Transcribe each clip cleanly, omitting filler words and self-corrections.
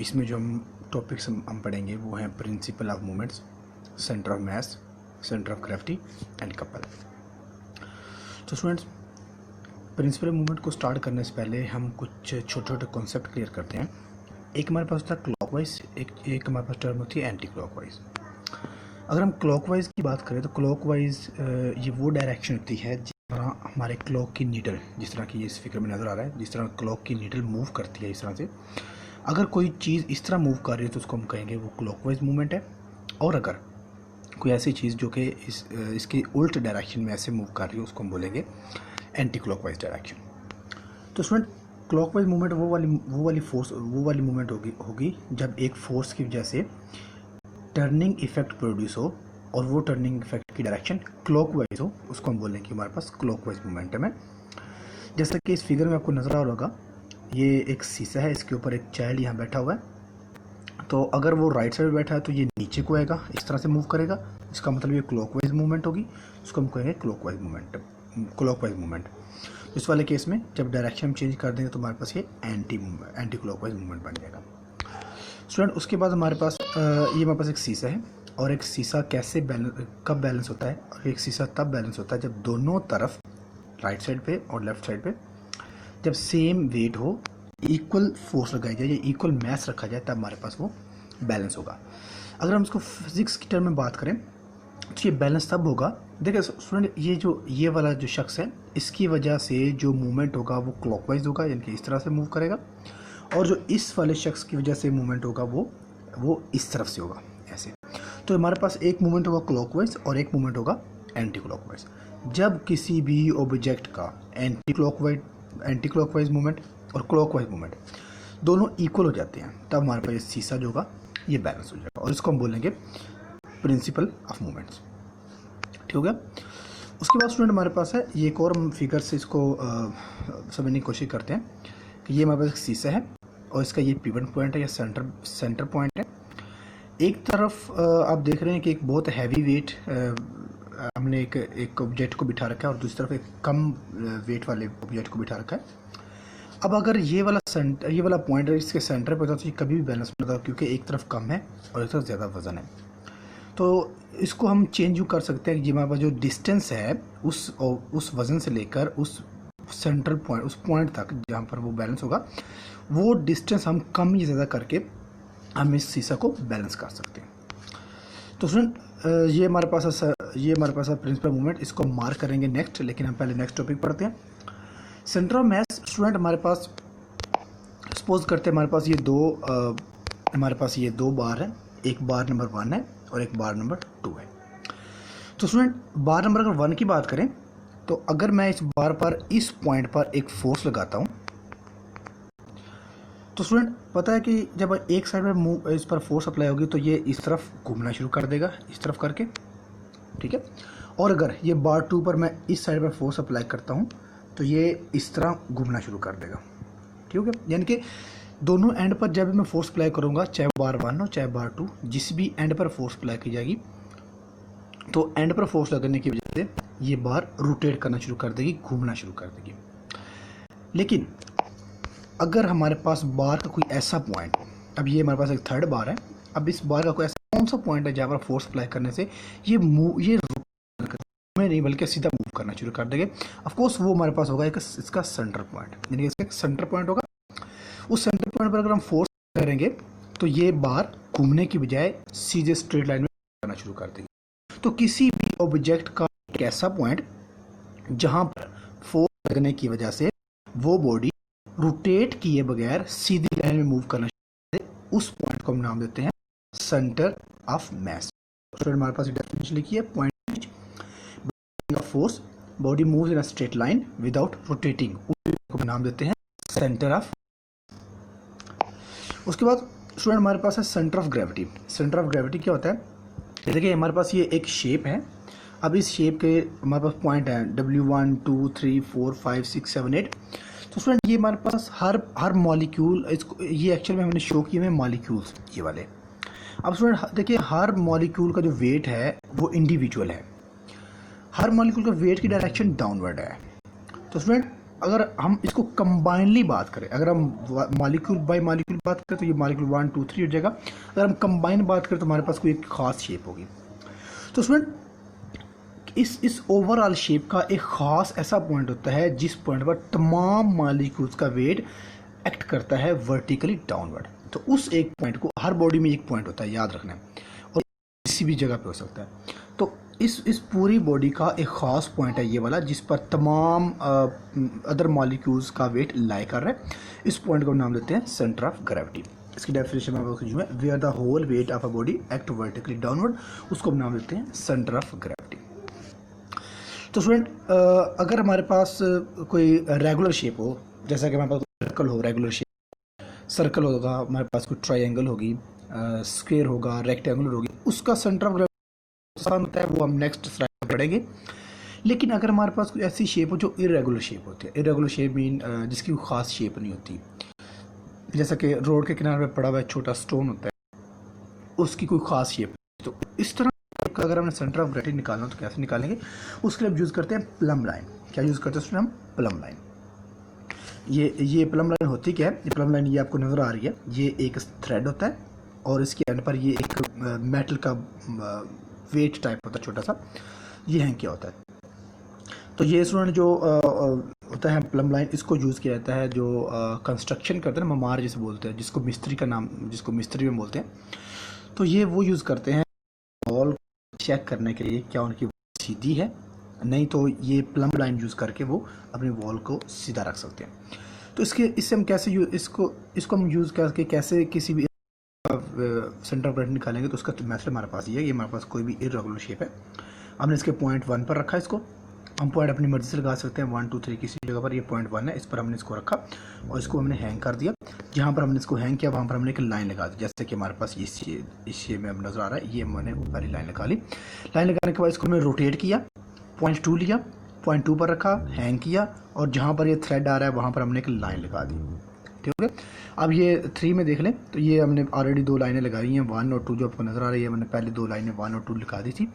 इसमें जो हम टॉपिक्स हम पढ़ेंगे वो हैं principle of moments, centre of mass, centre of gravity and couple. तो स्टूडेंट्स, प्रिंसिपल ऑफ मूवमेंट को स्टार्ट करने से पहले हम कुछ छोटे छोटे कॉन्सेप्ट क्लियर करते हैं। एक हमारे पास होता है क्लॉकवाइज, एक हमारे पास टर्म होती है एंटी क्लॉकवाइज। अगर हम क्लॉकवाइज की बात करें तो क्लॉकवाइज ये वो डायरेक्शन होती है जिस तरह हमारे क्लॉक की नीडल, जिस तरह की इस फिगर में नज़र आ रहा है, जिस तरह क्लॉक की नीडल मूव करती है इस तरह से, अगर कोई चीज़ इस तरह मूव कर रही है तो उसको हम कहेंगे वो क्लॉकवाइज मूवमेंट है। और अगर कोई ऐसी चीज़ जो कि इसके उल्ट डायरेक्शन में ऐसे मूव कर रही है उसको हम बोलेंगे एंटी क्लॉकवाइज डायरेक्शन। तो स्टूडेंट, क्लॉकवाइज मूवमेंट वो वाली मूवमेंट होगी जब एक फोर्स की वजह से टर्निंग इफेक्ट प्रोड्यूस हो और वो टर्निंग इफेक्ट की डायरेक्शन क्लॉकवाइज हो, उसको हम बोलेंगे कि हमारे पास क्लॉकवाइज मोमेंटम है। जैसा कि इस फिगर में आपको नज़र आ रहा होगा, ये एक शीशा है, इसके ऊपर एक चाइल्ड यहाँ बैठा हुआ है। तो अगर वो राइट साइड बैठा है तो ये नीचे को आएगा, इस तरह से मूव करेगा, इसका मतलब ये क्लॉकवाइज मूवमेंट होगी, उसको हम कहेंगे क्लॉकवाइज मूवमेंट। इस वाले केस में जब डायरेक्शन हम चेंज कर देंगे तो हमारे पास ये एंटी क्लॉकवाइज मूवमेंट बन जाएगा। स्टूडेंट, उसके बाद हमारे पास एक शीशा है, और एक शीशा कब बैलेंस होता है, और एक शीशा तब बैलेंस होता है जब दोनों तरफ राइट साइड पे और लेफ्ट साइड पे जब सेम वेट हो, इक्वल फोर्स लगाई जाए या इक्वल मैस रखा जाए, तब हमारे पास वो बैलेंस होगा। अगर हम इसको फिजिक्स की टर्म में बात करें तो ये बैलेंस तब होगा, देखिए स्टूडेंट, ये वाला जो शख्स है, इसकी वजह से जो मूवमेंट होगा वो क्लॉकवाइज होगा, यानी कि इस तरह से मूव करेगा, और जो इस वाले शख्स की वजह से मूवमेंट होगा वो इस तरफ से होगा, ऐसे। तो हमारे पास एक मूवमेंट होगा क्लॉकवाइज और एक मूवमेंट होगा एंटी क्लॉकवाइज। जब किसी भी ऑब्जेक्ट का एंटी क्लॉकवाइज मूवमेंट और क्लॉकवाइज मूवमेंट दोनों इक्वल हो जाते हैं, तब हमारे पास ये शीशा जो होगा ये बैलेंस हो जाएगा, और इसको हम बोलेंगे प्रिंसिपल ऑफ मूवमेंट्स। ठीक हो गया। उसके बाद स्टूडेंट हमारे पास है ये एक और फिगर से इसको समझने की कोशिश करते हैं कि ये हमारे पास एक शीशा है और इसका ये पिवट पॉइंट है या सेंटर पॉइंट है। एक तरफ आप देख रहे हैं कि एक बहुत हैवी वेट हमने एक ऑब्जेक्ट को बिठा रखा है, और दूसरी तरफ एक कम वेट वाले ऑब्जेक्ट को बिठा रखा है। अब अगर ये वाला पॉइंट इसके सेंटर पर होता तो ये कभी भी बैलेंस नहीं होता, क्योंकि एक तरफ कम है और एक तरफ ज़्यादा वजन है। तो इसको हम चेंज यूँ कर सकते हैं कि हमारे पास जो डिस्टेंस है उस वज़न से लेकर उस सेंट्रल पॉइंट, उस पॉइंट तक जहाँ पर वो बैलेंस होगा, वो डिस्टेंस हम कम या ज़्यादा करके हम इस शीशा को बैलेंस कर सकते हैं। तो स्टूडेंट, ये हमारे पास है प्रिंसिपल मूवमेंट, इसको मार्क करेंगे नेक्स्ट, लेकिन हम पहले नेक्स्ट टॉपिक पढ़ते हैं। Centre of mass. स्टूडेंट, हमारे पास सपोज करते हैं हमारे पास ये दो बार है, एक बार नंबर 1 है और एक बार नंबर 2 है। तो स्टूडेंट, बार नंबर अगर 1 की बात करें तो अगर मैं इस बार पर इस पॉइंट पर एक फोर्स लगाता हूं, तो स्टूडेंट पता है कि जब एक साइड में इस पर फोर्स अप्लाई होगी तो ये इस तरफ घूमना शुरू कर देगा, इस तरफ करके, ठीक है। और अगर ये बार 2 पर मैं इस साइड पर फोर्स अप्लाई करता हूं तो ये इस तरह घूमना शुरू कर देगा, ठीक है। यानी कि दोनों एंड पर जब मैं फोर्स अप्लाई करूंगा, चाहे बार 1 हो चाहे बार 2, जिस भी एंड पर फोर्स अप्लाई की जाएगी, तो एंड पर फोर्स लगने की वजह से ये बार रोटेट करना शुरू कर देगी, घूमना शुरू कर देगी। लेकिन अगर हमारे पास बार का कोई ऐसा पॉइंट, अब ये हमारे पास एक थर्ड बार है, अब इस बार का कोई ऐसा कौन सा पॉइंट है जहाँ पर फोर्स अप्लाई करने से ये नहीं बल्कि सीधा मूव करना शुरू कर देंगे, ऑफकोर्स वो हमारे पास होगा इसका सेंटर पॉइंट, यानी इसका सेंटर पॉइंट होगा। उस सेंटर पॉइंट पर अगर हम फोर्स करेंगे तो ये बार घूमने की बजाय सीधे स्ट्रेट लाइन में करना शुरू कर देंगे। तो किसी भी ऑब्जेक्ट का एक ऐसा पॉइंट जहां पर फोर्स लगने की वजह से वो बॉडी रोटेट किए बगैर सीधी लाइन में मूव करना शुरू कर दे, उस पॉइंट को हम नाम देते हैं सेंटर ऑफ मास। तो हमारे पास डेफिनेशन लिखी है, point of force body moves in a straight line without rotating, उसको नाम देते हैं सेंटर ऑफ। उसके बाद स्टूडेंट हमारे पास है centre of gravity. Centre of gravity क्या होता है, देखिए हमारे पास ये एक शेप है, अब इस शेप के हमारे पास पॉइंट है W1 2 3 4 5 6 7 8। तो स्टूडेंट ये हमारे पास हर मॉलिक्यूल, इसको ये एक्चुअल में हमने शो किए हुए मॉलिक्यूल्स ये वाले। अब स्टूडेंट देखिए हर मॉलिक्यूल का जो वेट है वो इंडिविजुअल है, हर मॉलिक्यूल का वेट की डायरेक्शन डाउनवर्ड है। तो स्टूडेंट अगर हम इसको कंबाइनली बात करें, अगर हम मॉलिक्यूल बाय मॉलिक्यूल बात करें तो ये मॉलिक्यूल 1 2 3 हो जाएगा। अगर हम कंबाइन बात करें तो हमारे पास कोई एक खास शेप होगी। तो स्टूडेंट इस ओवरऑल शेप का एक ख़ास ऐसा पॉइंट होता है जिस पॉइंट पर तमाम मॉलिक्यूल्स का वेट एक्ट करता है वर्टिकली डाउनवर्ड। तो उस एक पॉइंट को, हर बॉडी में एक पॉइंट होता है, याद रखना है, और किसी भी जगह पे हो सकता है। तो इस पूरी बॉडी का एक ख़ास पॉइंट है ये वाला जिस पर तमाम अदर मॉलिक्यूल्स का वेट लाई कर रहा है। इस पॉइंट को नाम देते हैं सेंटर ऑफ ग्रेविटी। इसकी डेफिनेशन में जो है, where the whole weight of a body act vertically downward, उसको हम नाम देते हैं सेंटर ऑफ ग्रेविटी। तो स्टूडेंट अगर हमारे पास कोई रेगुलर शेप हो, जैसा कि हमारे पास सर्कल हो, रेगुलर शेप सर्कल होगा, हमारे पास कोई ट्रायंगल होगी, स्क्वायर होगा, रेक्टेंगुलर होगी, उसका सेंटर ऑफ ग्रेविटी आसान होता है, वो हम नेक्स्ट स्लाइड में पढ़ेंगे। लेकिन अगर हमारे पास कोई ऐसी शेप हो जो इरेगुलर शेप होती है, इरेगुलर शेप मीन जिसकी कोई खास शेप नहीं होती, जैसा कि रोड के किनारे पे पड़ा हुआ छोटा स्टोन होता है, उसकी कोई खास शेप नहीं। तो इस तरह का अगर हमने सेंटर ऑफ ग्रेविटी निकालना तो कैसे निकालेंगे, उसके लिए यूज़ करते हैं प्लम लाइन। क्या यूज़ करते हैं हम? Plum line. ये प्लम लाइन होती क्या है? ये प्लम लाइन ये आपको नज़र आ रही है, ये एक थ्रेड होता है और इसके एंड पर ये एक मेटल का वेट टाइप होता है छोटा सा, ये हैंग किया होता है। तो ये स्टूडेंट जो होता है प्लम लाइन, इसको यूज़ किया जाता है जो कंस्ट्रक्शन करते हैं ना, ममार जिसे बोलते हैं, जिसको मिस्त्री का नाम, जिसको मिस्त्री में बोलते हैं। तो ये वो यूज़ करते हैं वॉल चेक करने के लिए क्या उनकी सीधी है, नहीं तो ये प्लम लाइन यूज़ करके वो अपने वॉल को सीधा रख सकते हैं। तो इससे हम कैसे इसको हम यूज़ करके कैसे किसी भी सेंटर ऑफ ग्रेविटी निकालेंगे, तो उसका मैथड हमारे पास ये है। ये हमारे पास कोई भी इरेगुलर शेप है, हमने इसके पॉइंट 1 पर रखा है, इसको हम पॉइंट अपनी मर्जी से लगा सकते हैं, 1 2 3 किसी जगह पर। ये पॉइंट 1 है, इस पर हमने इसको रखा और इसको हमने हैंग कर दिया। जहाँ पर हमने इसको हैंग किया वहाँ पर हमने एक लाइन लगा दी, जैसे कि हमारे पास इस शेप में अब नज़र आ रहा है, ये मैंने ऊपर ही लाइन लगा ली। लाइन लगाने के बाद इसको हमने रोटेट किया, पॉइंट 2 लिया, पॉइंट 2 पर रखा, हैंग किया, और जहाँ पर ये थ्रेड आ रहा है वहाँ पर हमने एक लाइन लगा दी। ठीक है, अब ये 3 में देख लें तो ये हमने ऑलरेडी 2 लाइनें लगाई हैं, 1 और 2 जो आपको नज़र आ रही है, मैंने पहले 2 लाइनें 1 और 2 लिखा दी थी।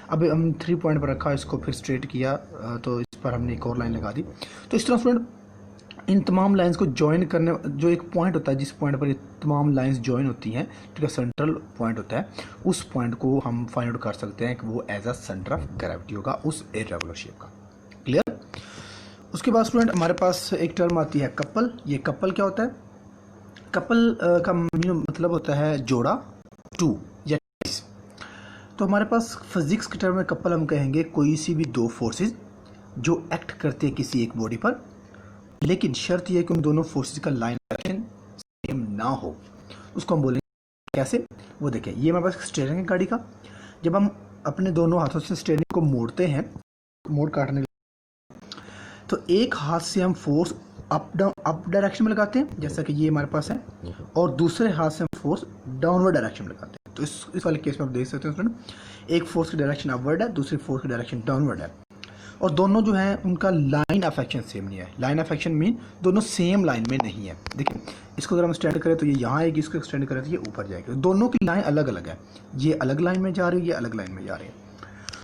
अब हम 3 पॉइंट पर रखा, इसको फिर स्ट्रेट किया, तो इस पर हमने एक और लाइन लगा दी। तो इस तरह स्टूडेंट इन तमाम लाइंस को ज्वाइन करने जो एक पॉइंट होता है, जिस पॉइंट पर ये तमाम लाइंस ज्वाइन होती हैं, ठीक है, सेंट्रल पॉइंट होता है, उस पॉइंट को हम फाइंड आउट कर सकते हैं कि वो as a centre of gravity होगा उस इरेगुलर शेप का। क्लियर? उसके बाद स्टूडेंट हमारे पास एक टर्म आती है कपल। ये कपल क्या होता है? कपल का मतलब होता है जोड़ा, टू या ट्वाइस। तो हमारे पास फिजिक्स के टर्म में कपल हम कहेंगे कोई सी भी दो फोर्सेस जो एक्ट करते हैं किसी एक बॉडी पर, लेकिन शर्त यह है कि उन दोनों फोर्सेस का लाइन एक्शन सेम ना हो, उसको हम बोलेंगे। कैसे? वो देखें, ये हमारे पास स्टीयरिंग है गाड़ी का। जब हम अपने दोनों हाथों से स्टीयरिंग को मोड़ते हैं, मोड़ काटने के, तो एक हाथ से हम फोर्स अप डायरेक्शन में लगाते हैं, जैसा कि ये हमारे पास है, और दूसरे हाथ से हम फोर्स डाउनवर्ड डायरेक्शन में लगाते हैं। तो इस वाले केस में आप देख सकते हैं स्टूडेंट, एक फोर्स की डायरेक्शन अपवर्ड है, दूसरी फोर्स की डायरेक्शन डाउनवर्ड है, और दोनों जो है उनका लाइन ऑफ एक्शन सेम नहीं है। लाइन ऑफ एक्शन मीन दोनों सेम लाइन में नहीं है। देखिए, इसको अगर हम स्टैंड करें तो ये यहाँ आएगी, इसको एक्सटेंड करें तो ये ऊपर जाएगी, दोनों की लाइन अलग अलग है, ये अलग लाइन में जा रही है, ये अलग लाइन में जा रही है।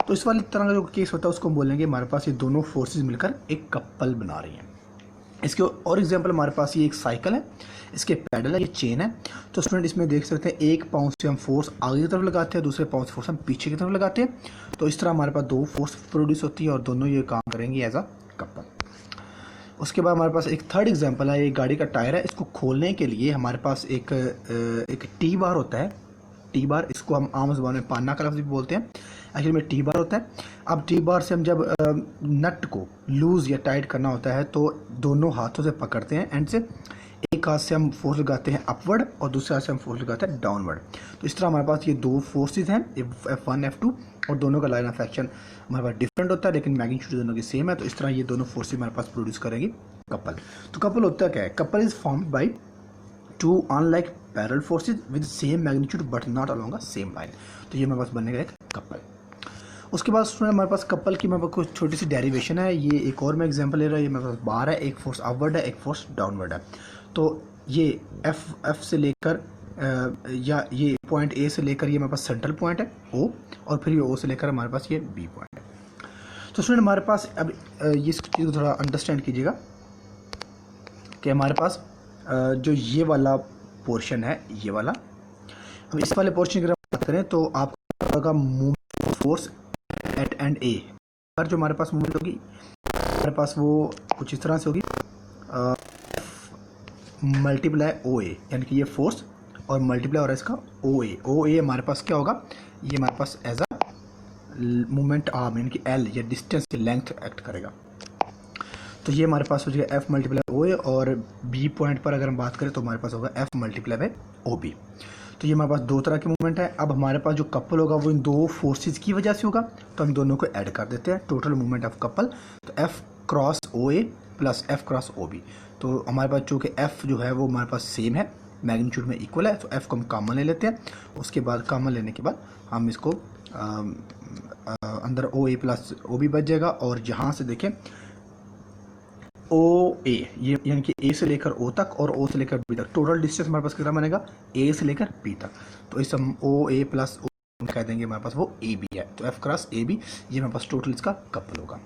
तो इस वाली तरह का जो केस होता है उसको हम बोलेंगे हमारे पास ये दोनों फोर्सेज मिलकर एक कपल बना रही हैं। इसके और एग्जांपल हमारे पास ये एक साइकिल है, इसके पैडल है, ये चेन है। तो स्टूडेंट इसमें देख सकते हैं एक पाँव से हम फोर्स आगे की तरफ लगाते हैं, दूसरे पाँव से फोर्स हम पीछे की तरफ लगाते हैं। तो इस तरह हमारे पास दो फोर्स प्रोड्यूस होती है और दोनों ये काम करेंगे एज अ कपल। उसके बाद हमारे पास एक थर्ड एग्जांपल है, ये गाड़ी का टायर है। इसको खोलने के लिए हमारे पास एक टी बार होता है। टी बार, इसको हम आम ज़बान में पान्ना का लफ्ज़ भी बोलते हैं, एक्चुअली में टी बार होता है। अब टी बार से हम जब नट को लूज़ या टाइट करना होता है तो दोनों हाथों से पकड़ते हैं एंड से, एक हाथ से हम फोर्स लगाते हैं अपवर्ड और दूसरे हाथ से हम फोर्स लगाते हैं डाउनवर्ड। तो इस तरह हमारे पास ये दो फोर्सेज हैं, F1 F2, और दोनों का लाइन ऑफ एक्शन हमारे पास डिफरेंट होता है लेकिन मैग्नीट्यूड दोनों की सेम है। तो इस तरह ये दोनों फोर्सेज हमारे पास प्रोड्यूस करेंगी कपल। तो कपल होता क्या है? Couple is formed by two unlike parallel forces with same magnitude but not along a same line. तो ये हमारे पास बनेगा एक कपल। उसके बाद स्टूडेंट हमारे पास कपल की हमारे पास कुछ छोटी सी डेरिवेशन है। ये एक और मैं एग्जांपल ले रहा हूँ, ये मेरे पास बार है, एक फोर्स अपवर्ड है, एक फोर्स डाउनवर्ड है। तो ये एफ से लेकर या ये पॉइंट ए से लेकर ये हमारे पास सेंट्रल पॉइंट है ओ, और फिर ये ओ से लेकर हमारे पास ये बी पॉइंट है। तो स्टूडेंट हमारे पास अब ये चीज़ को थोड़ा अंडरस्टैंड कीजिएगा। कि हमारे पास जो ये वाला पोर्शन है, ये वाला, हम इस वाले पोर्शन की बात करें तो आपका मूवमेंट फोर्स एट एंड ए पर जो हमारे पास मूवमेंट होगी, हमारे पास वो कुछ इस तरह से होगी, मल्टीप्लाई ओ ए, यानी कि ये फोर्स और मल्टीप्लाई हो रहा है इसका ओ ए हमारे पास क्या होगा, ये हमारे पास एज अ मूवमेंट आर्म यानी कि एल या डिस्टेंस की लेंथ एक्ट करेगा। तो ये हमारे पास हो जाएगा एफ मल्टीप्लाई ओ ए, और बी पॉइंट पर अगर हम बात करें तो हमारे पास होगा F multiply by O B. तो ये हमारे पास दो तरह के मूवमेंट है। अब हमारे पास जो कपल होगा वो इन दो फोर्सेज की वजह से होगा, तो हम दोनों को ऐड कर देते हैं, टोटल मूवमेंट ऑफ कपल, तो F cross O A plus F cross O B. तो हमारे पास चूँकि एफ जो है वो हमारे पास सेम है, मैग्नीट्यूड में इक्वल है, तो एफ को हम कॉमन ले लेते हैं। उसके बाद कॉमन लेने के बाद हम इसको अंदर ओ ए प्लस ओ बी बच जाएगा, और जहाँ से देखें ओ ए, ये यानी कि ए से लेकर ओ तक और ओ से लेकर बी तक टोटल डिस्टेंस हमारे पास कितना बनेगा, ए से लेकर बी तक। तो इस हम ओ ए प्लस ओ कह देंगे हमारे पास वो ए बी है, तो एफ क्रॉस ए बी ये हमारे पास टोटल इसका कपल होगा।